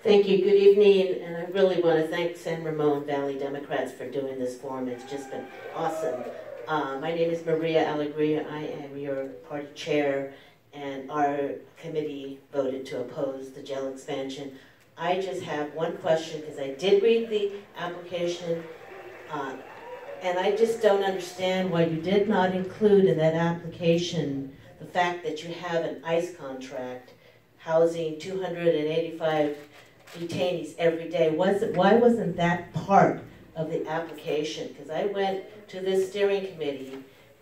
Thank you. Good evening, and I really want to thank San Ramon Valley Democrats for doing this forum. It's just been awesome. My name is Maria Alegria. I am your party chair, and our committee voted to oppose the jail expansion. I just have one question, because I did read the application, and I just don't understand why you did not include in that application the fact that you have an ICE contract housing 285 detainees every day. Why wasn't that part of the application? Because I went to this steering committee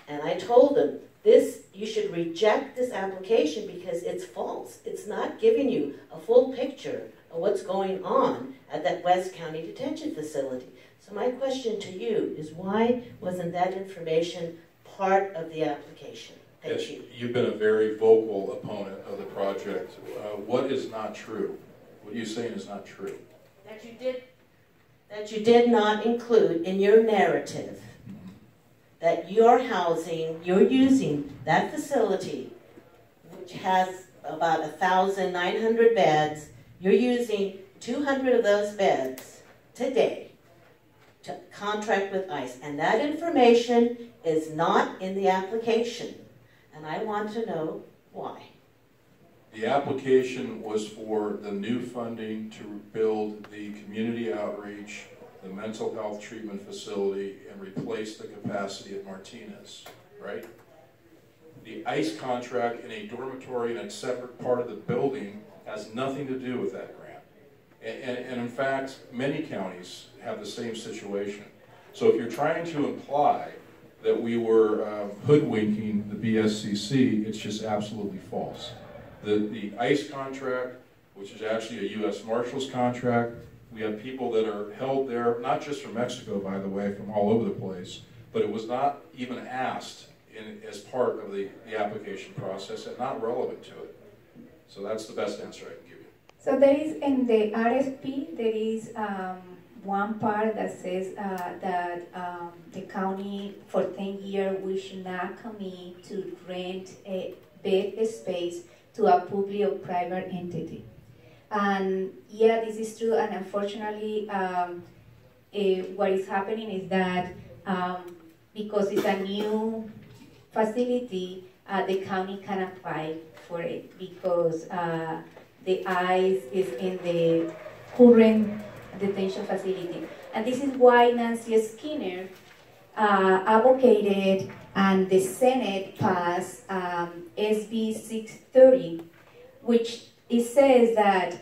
and I told them, you should reject this application because it's false. It's not giving you a full picture of what's going on at that West County detention facility. So my question to you is, why wasn't that information part of the application? Thank you. You've been a very vocal opponent of the project. What is not true? What you're saying is not true. That you did not include in your narrative that you're using that facility, which has about 1,900 beds. You're using 200 of those beds today to contract with ICE, and that information is not in the application, and I want to know why. The application was for the new funding to build the community outreach, the mental health treatment facility, and replace the capacity at Martinez, right? The ICE contract in a dormitory in a separate part of the building has nothing to do with that grant. And in fact, many counties have the same situation. So if you're trying to imply that we were hoodwinking the BSCC, it's just absolutely false. The ICE contract, which is actually a U.S. Marshals contract, we have people that are held there, not just from Mexico, by the way, from all over the place, but it was not even asked as part of the application process and not relevant to it. So that's the best answer I can give you. So there is, in the RFP, there is one part that says that the county for 10 years we should not commit to rent a bed space to a public or private entity. And yeah, this is true, and unfortunately what is happening is that because it's a new facility, the county can apply for it because the ICE is in the current detention facility. And this is why Nancy Skinner advocated and the Senate passed SB 630, which it says that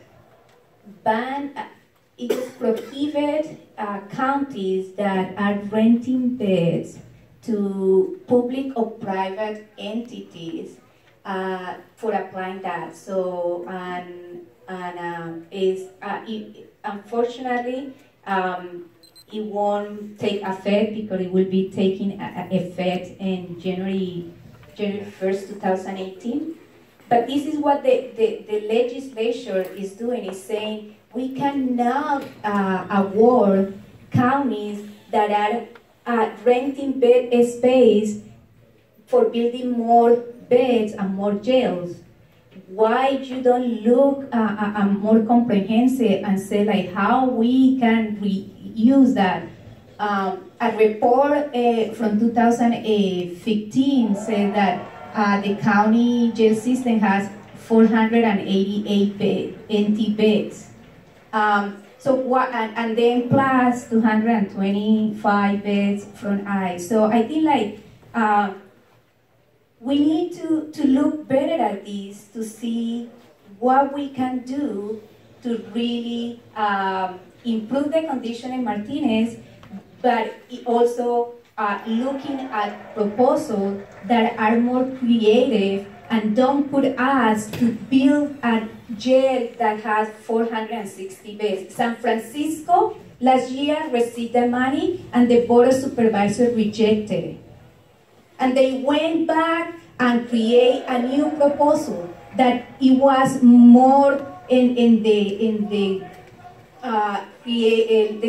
it prohibits counties that are renting beds to public or private entities for applying that. So, unfortunately, it won't take effect because it will be taking effect in January 1st, 2018. But this is what the legislature is doing, is saying we cannot award counties that are renting bed space for building more beds and more jails. Why you don't look more comprehensive and say like how we can reuse that? A report from 2015 said that the county jail system has 488 empty beds. So what, and then plus 225 beds from ICE. So I think like we need to look better at this to see what we can do to really improve the condition in Martinez, but also looking at proposals that are more creative and don't put us to build a jail that has 460 beds. San Francisco last year received the money and the Board of Supervisors rejected it. And they went back and create a new proposal that it was more in the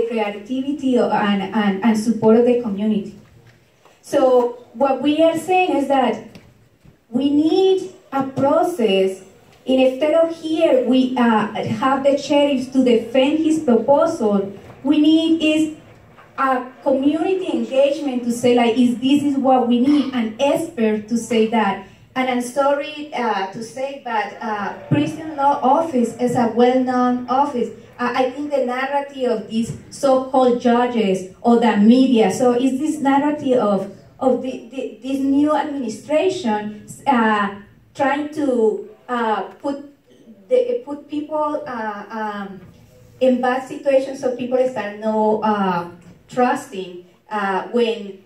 creativity and support of the community. So what we are saying is that we need a process instead of here we have the sheriffs to defend his proposal, we need is a community engagement to say like, this is what we need, an expert to say that. And I'm sorry to say, but prison law office is a well-known office. I think the narrative of these so-called judges or the media, so is this narrative of this new administration trying to put people in bad situations, so people start no trusting when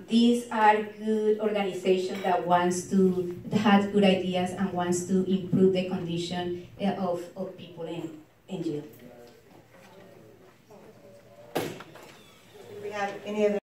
these are good organizations that has good ideas and wants to improve the condition of people in jail. Do we have any other